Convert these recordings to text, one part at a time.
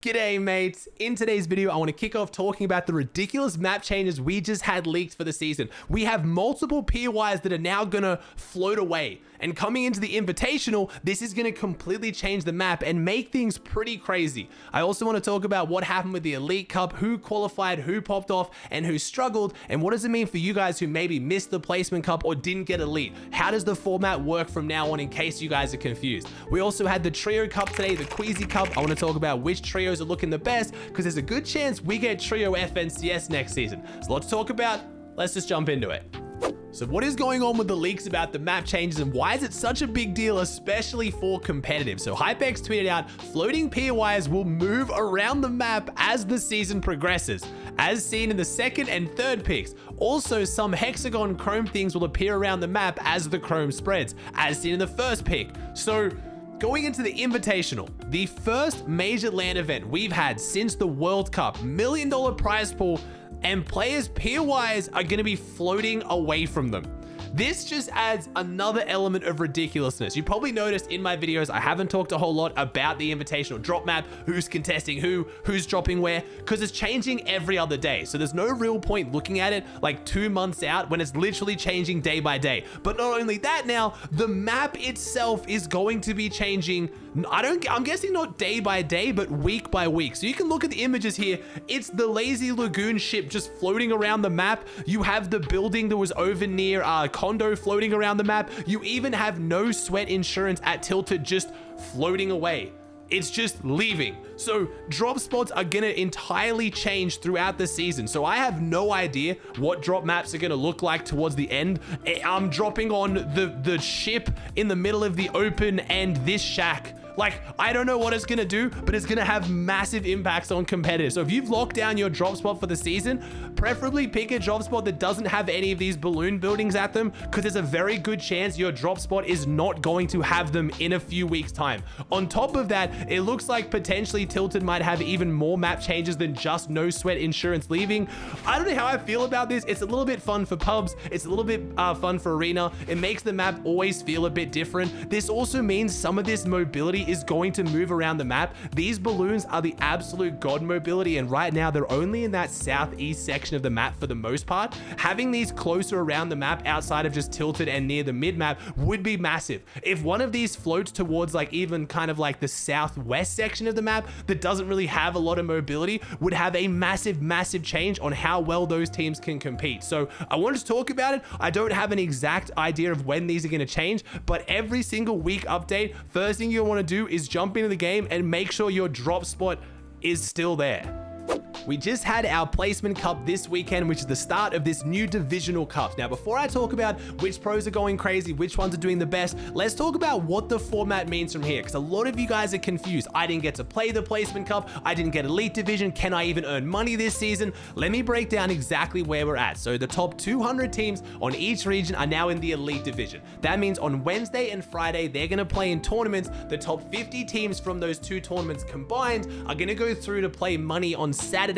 G'day mates, in today's video I want to kick off talking about the ridiculous map changes we just had leaked for the season. We have multiple POIs that are now gonna float away, and coming into the Invitational, this is gonna completely change the map and make things pretty crazy. I also want to talk about what happened with the Elite Cup, who qualified, who popped off, and who struggled, and what does it mean for you guys who maybe missed the Placement Cup or didn't get Elite. How does the format work from now on in case you guys are confused? We also had the Trio Cup today, the Queasy Cup. I want to talk about which trios are looking the best, because there's a good chance we get Trio FNCS next season. So lots to talk about. Let's just jump into it. So what is going on with the leaks about the map changes, and why is it such a big deal, especially for competitive? So HypeX tweeted out, floating POIs will move around the map as the season progresses, as seen in the second and third picks. Also, some hexagon chrome things will appear around the map as the chrome spreads, as seen in the first pick. So going into the Invitational, the first major LAN event we've had since the World Cup, $1 million prize pool, and players' POIs are going to be floating away from them. This just adds another element of ridiculousness. You probably noticed in my videos, I haven't talked a whole lot about the Invitational drop map, who's contesting who's dropping where, because it's changing every other day. So there's no real point looking at it like 2 months out when it's literally changing day by day. But not only that, now the map itself is going to be changing. I'm guessing not day by day, but week by week. So you can look at the images here. It's the Lazy Lagoon ship just floating around the map. You have the building that was over near condo floating around the map. You even have no sweat insurance at Tilted just floating away. It's just leaving. So drop spots are gonna entirely change throughout the season. So I have no idea what drop maps are gonna look like towards the end. I'm dropping on the ship in the middle of the open and this shack. Like, I don't know what it's gonna do, but it's gonna have massive impacts on competitors. So if you've locked down your drop spot for the season, preferably pick a drop spot that doesn't have any of these balloon buildings at them, because there's a very good chance your drop spot is not going to have them in a few weeks' time. On top of that, it looks like potentially Tilted might have even more map changes than just no sweat insurance leaving. I don't know how I feel about this. It's a little bit fun for pubs. It's a little bit fun for arena. It makes the map always feel a bit different. This also means some of this mobility is going to move around the map. These balloons are the absolute god mobility, and right now they're only in that southeast section of the map for the most part. Having these closer around the map outside of just Tilted and near the mid map would be massive. If one of these floats towards like even kind of like the southwest section of the map that doesn't really have a lot of mobility, would have a massive change on how well those teams can compete. So I wanted to talk about it. I don't have an exact idea of when these are going to change, but every single week update, first thing you want to do is jump into the game and make sure your drop spot is still there. We just had our Placement Cup this weekend, which is the start of this new divisional cups. Now, before I talk about which pros are going crazy, which ones are doing the best, let's talk about what the format means from here, because a lot of you guys are confused. I didn't get to play the Placement Cup. I didn't get Elite Division. Can I even earn money this season? Let me break down exactly where we're at. So the top 200 teams on each region are now in the Elite Division. That means on Wednesday and Friday, they're going to play in tournaments. The top 50 teams from those two tournaments combined are going to go through to play money on Saturday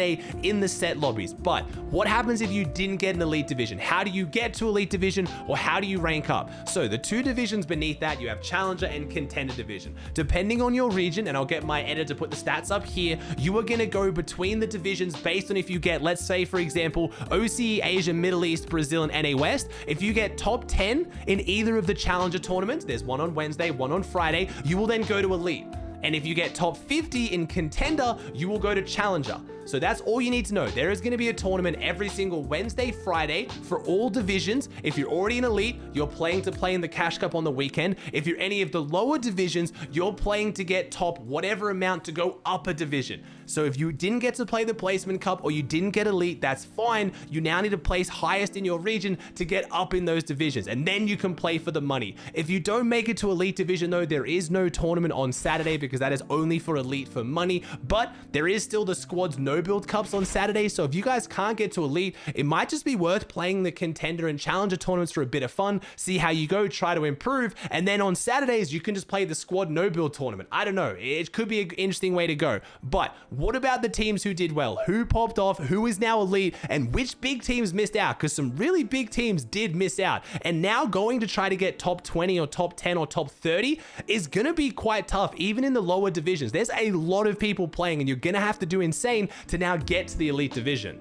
in the set lobbies. But what happens if you didn't get an Elite Division? How do you get to Elite Division, or how do you rank up? So the two divisions beneath that, you have Challenger and Contender Division. Depending on your region, and I'll get my editor to put the stats up here, you are going to go between the divisions based on if you get, let's say for example, OCE, Asia, Middle East, Brazil, and NA West. If you get top 10 in either of the Challenger tournaments, there's one on Wednesday, one on Friday, you will then go to Elite. And if you get top 50 in Contender, you will go to Challenger. So that's all you need to know. There is going to be a tournament every single Wednesday, Friday for all divisions. If you're already in Elite, you're playing to play in the Cash Cup on the weekend. If you're any of the lower divisions, you're playing to get top whatever amount to go up a division. So if you didn't get to play the Placement Cup or you didn't get Elite, that's fine. You now need to place highest in your region to get up in those divisions, and then you can play for the money. If you don't make it to Elite Division though, there is no tournament on Saturday because that is only for Elite for money, but there is still the squads no build cups on Saturday. So if you guys can't get to Elite, it might just be worth playing the Contender and Challenger tournaments for a bit of fun, see how you go, try to improve, and then on Saturdays you can just play the squad no build tournament. I don't know, it could be an interesting way to go. But what about the teams who did well? Who popped off? Who is now Elite? And which big teams missed out? Because some really big teams did miss out, and now going to try to get top 20 or top 10 or top 30 is gonna be quite tough, even in the lower divisions. There's a lot of people playing, and you're gonna have to do insane to now get to the elite division.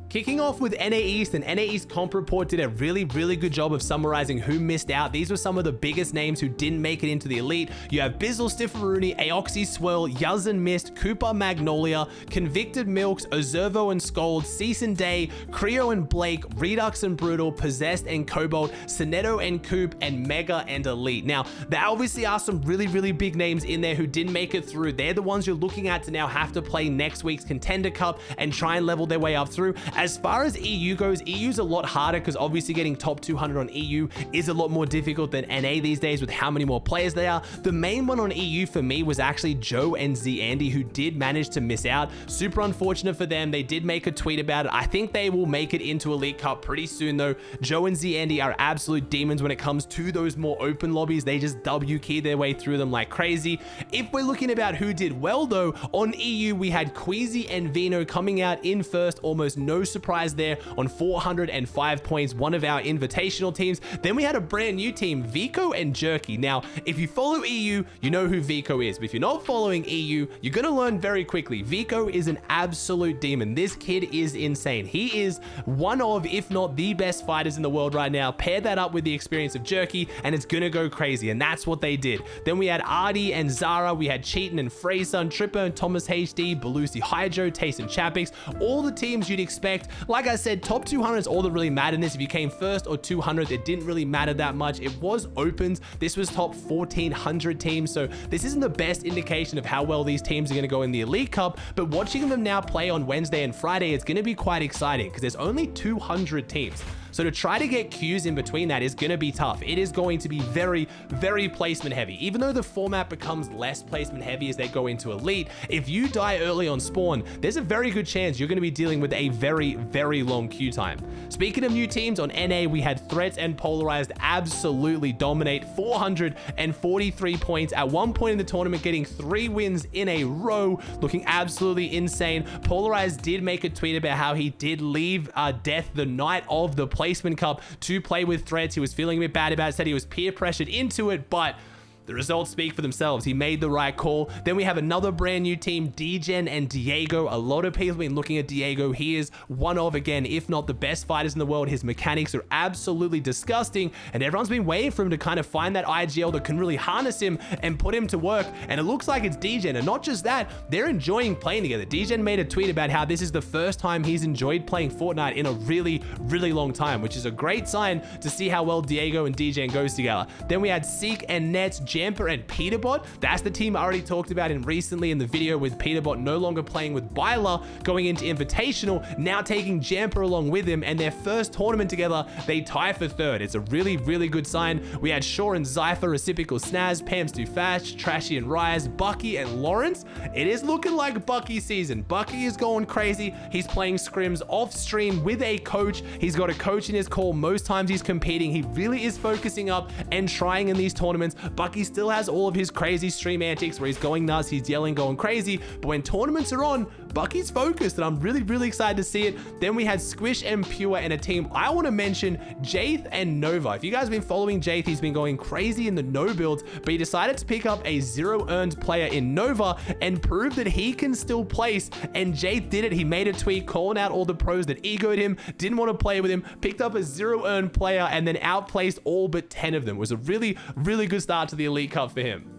Kicking off with NA East, and NA East Comp Report did a really good job of summarizing who missed out. These were some of the biggest names who didn't make it into the elite. You have Bizzle, Stifferoony, Aoxy Swirl, Yuzz and Mist, Cooper Magnolia, Convicted Milks, Ozervo and Scold, Cease and Day, Creo and Blake, Redux and Brutal, Possessed and Cobalt, Sonetto and Coop, and Mega and Elite. Now, there obviously are some really big names in there who didn't make it through. They're the ones you're looking at to now have to play next week's Contender Cup and try and level their way up through. As far as EU goes, EU's a lot harder because obviously getting top 200 on EU is a lot more difficult than NA these days with how many more players they are. The main one on EU for me was actually Joe and Z Andy, who did manage to miss out. Super unfortunate for them. They did make a tweet about it. I think they will make it into Elite Cup pretty soon though. Joe and Z Andy are absolute demons when it comes to those more open lobbies. They just W key their way through them like crazy. If we're looking about who did well though, on EU we had Queasy and Vino coming out in first, almost no surprise there on 405 points, one of our invitational teams. Then we had a brand new team, Vico and Jerky. Now, if you follow EU, you know who Vico is, but if you're not following EU, you're gonna learn very quickly. Vico is an absolute demon. This kid is insane. He is one of, if not the best fighters in the world right now. Pair that up with the experience of Jerky, and it's gonna go crazy, and that's what they did. Then we had Artie and Zara, we had Cheatin and Freyson, Tripper and Thomas HD, Belusi Hydro, Taste and Chapix, all the teams you'd expect. Like I said, top 200 is all that really mattered in this. If you came first or 200th, it didn't really matter that much. It was opens. This was top 1400 teams, so this isn't the best indication of how well these teams are going to go in the Elite Cup, but watching them now play on Wednesday and Friday, it's going to be quite exciting because there's only 200 teams. So to try to get queues in between that is going to be tough. It is going to be very placement heavy. Even though the format becomes less placement heavy as they go into Elite, if you die early on spawn, there's a very good chance you're going to be dealing with a very long queue time. Speaking of new teams, on NA, we had Threats and Polarized absolutely dominate, 443 points at one point in the tournament, getting 3 wins in a row, looking absolutely insane. Polarized did make a tweet about how he did leave Death the night of the Placement Cup to play with Threads. He was feeling a bit bad about it, said he was peer pressured into it, but the results speak for themselves. He made the right call. Then we have another brand new team, Degen and Diego. A lot of people have been looking at Diego. He is one of, again, if not the best fighters in the world. His mechanics are absolutely disgusting, and everyone's been waiting for him to kind of find that IGL that can really harness him and put him to work, and it looks like it's Degen. And not just that, they're enjoying playing together. Degen made a tweet about how this is the first time he's enjoyed playing Fortnite in a really long time, which is a great sign to see how well Diego and Degen goes together. Then we had Seek and Nets, Jamper and Peterbot. That's the team I already talked about recently in the video, with Peterbot no longer playing with Byler going into Invitational, now taking Jamper along with him, and their first tournament together, they tie for third. It's a really good sign. We had Shaw and Zypher, Reciprocal Snaz, Pam's Too Fast, Trashy and Rise, Bucky and Lawrence. It is looking like Bucky season. Bucky is going crazy. He's playing scrims off stream with a coach. He's got a coach in his call most times he's competing. He really is focusing up and trying in these tournaments. Bucky still has all of his crazy stream antics where he's going nuts, he's yelling, going crazy, but when tournaments are on, Bucky's focused, and I'm really excited to see it. Then we had Squish and Pure, and a team I want to mention, Jaith and Nova. If you guys have been following Jaith, he's been going crazy in the no builds, but he decided to pick up a 0 earned player in Nova and prove that he can still place, and Jaith did it. He made a tweet calling out all the pros that egoed him, didn't want to play with him, picked up a 0 earned player, and then outplaced all but 10 of them. It was a really good start to the Elite Cup for him.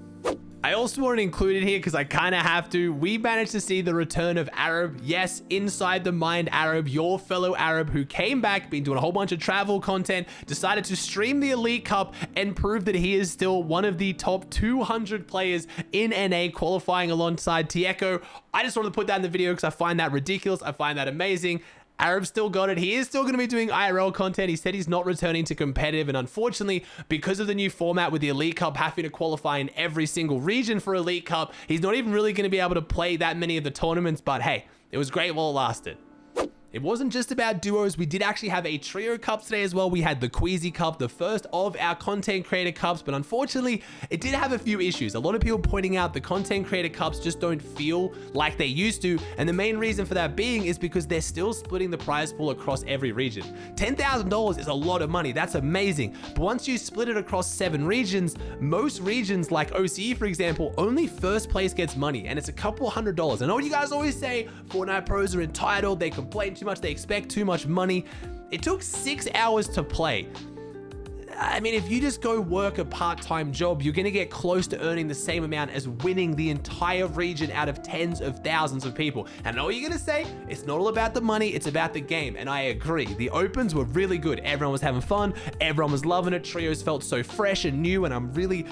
I also want to include it here because I kind of have to. We managed to see the return of Arab. Yes, Inside the Mind Arab, your fellow Arab who came back, been doing a whole bunch of travel content, decided to stream the Elite Cup and prove that he is still one of the top 200 players in NA, qualifying alongside Tieko. I just wanted to put that in the video because I find that ridiculous. I find that amazing. Arab still got it. He is still going to be doing IRL content. He said he's not returning to competitive, and unfortunately, because of the new format with the Elite Cup having to qualify in every single region for Elite Cup, he's not even really going to be able to play that many of the tournaments, but hey, it was great while it lasted. It wasn't just about duos. We did actually have a trio cup today as well. We had the Queasy Cup, the first of our content creator cups, but unfortunately, it did have a few issues. A lot of people pointing out the content creator cups just don't feel like they used to, and the main reason for that being is because they're still splitting the prize pool across every region. $10,000 is a lot of money. That's amazing. But once you split it across 7 regions, most regions like OCE, for example, only first place gets money, and it's a couple $100s. I know what you guys always say, Fortnite pros are entitled, they complain too much, they expect too much money. It took 6 hours to play. I mean, if you just go work a part-time job, you're gonna get close to earning the same amount as winning the entire region out of tens of thousands of people. And I know what you're gonna say, it's not all about the money, it's about the game. And I agree, the opens were really good. Everyone was having fun, everyone was loving it. Trios felt so fresh and new, and I'm really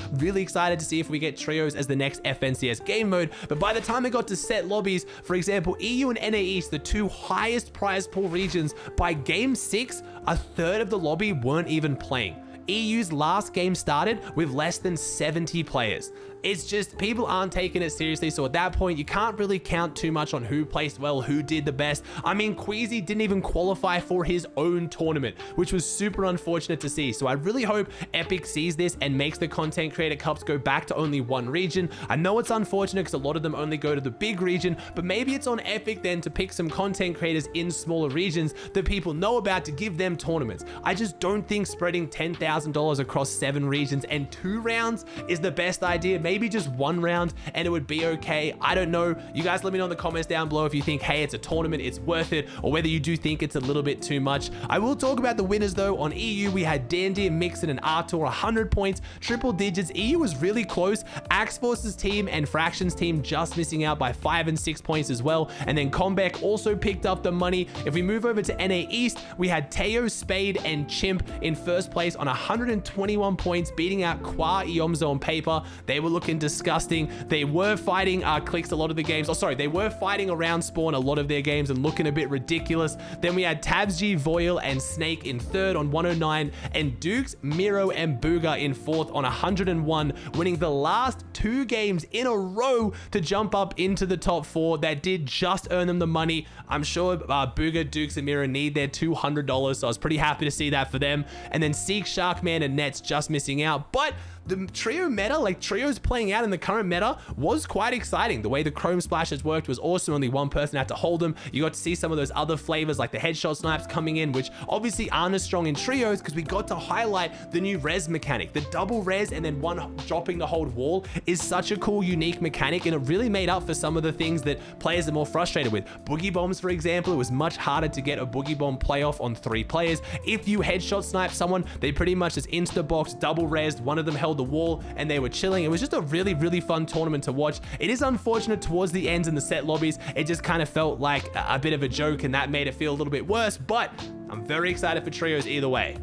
excited to see if we get trios as the next FNCS game mode. But by the time it got to set lobbies, for example, EU and NA East, the 2 highest prize pool regions, by game 6, a third of the lobby weren't even playing. EU's last game started with less than 70 players. It's just, people aren't taking it seriously, so at that point, you can't really count too much on who placed well, who did the best. I mean, Queasy didn't even qualify for his own tournament, which was super unfortunate to see. So I really hope Epic sees this and makes the content creator cups go back to only 1 region. I know it's unfortunate because a lot of them only go to the big region, but maybe it's on Epic then to pick some content creators in smaller regions that people know about to give them tournaments. I just don't think spreading $10,000 across 7 regions and 2 rounds is the best idea. Maybe just 1 round and it would be okay. I don't know. You guys let me know in the comments down below if you think, hey, it's a tournament, it's worth it, or whether you do think it's a little bit too much. I will talk about the winners though. On EU, we had Dandy, Mixon, and Artur, 100 points, triple digits. EU was really close. Axe Force's team and Fractions team just missing out by 5 and 6 points as well. And then Combeck also picked up the money. If we move over to NA East, we had Teo, Spade, and Chimp in first place on 121 points, beating out Qua Iomzo on paper. They were looking disgusting. They were fighting clicks a lot of the games. Oh, sorry, they were fighting around spawn a lot of their games and looking a bit ridiculous. Then we had Tabsg, Voil, and Snake in third on 109, and Dukes, Miro, and Booga in fourth on 101, winning the last 2 games in a row to jump up into the top 4. That did just earn them the money. I'm sure Booga, Dukes, and Miro need their $200, so I was pretty happy to see that for them. And then Seek, Sharkman, and Nets just missing out. But the trio meta, like trios playing out in the current meta, was quite exciting. The way the chrome splashes worked was awesome. Only 1 person had to hold them. You got to see some of those other flavors like the headshot snipes coming in, which obviously aren't as strong in trios because we got to highlight the new res mechanic. The double res and then one dropping the hold wall is such a cool, unique mechanic, and it really made up for some of the things that players are more frustrated with. Boogie bombs, for example, it was much harder to get a boogie bomb playoff on 3 players. If you headshot snipe someone, they pretty much just insta-box, double res, one of them held the wall and they were chilling. It was just a really fun tournament to watch. It is unfortunate towards the ends in the set lobbies, it just kind of felt like a bit of a joke, and that made it feel a little bit worse, but I'm very excited for trios either way.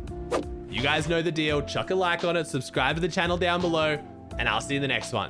You guys know the deal. Chuck a like on it, subscribe to the channel down below, and I'll see you in the next one.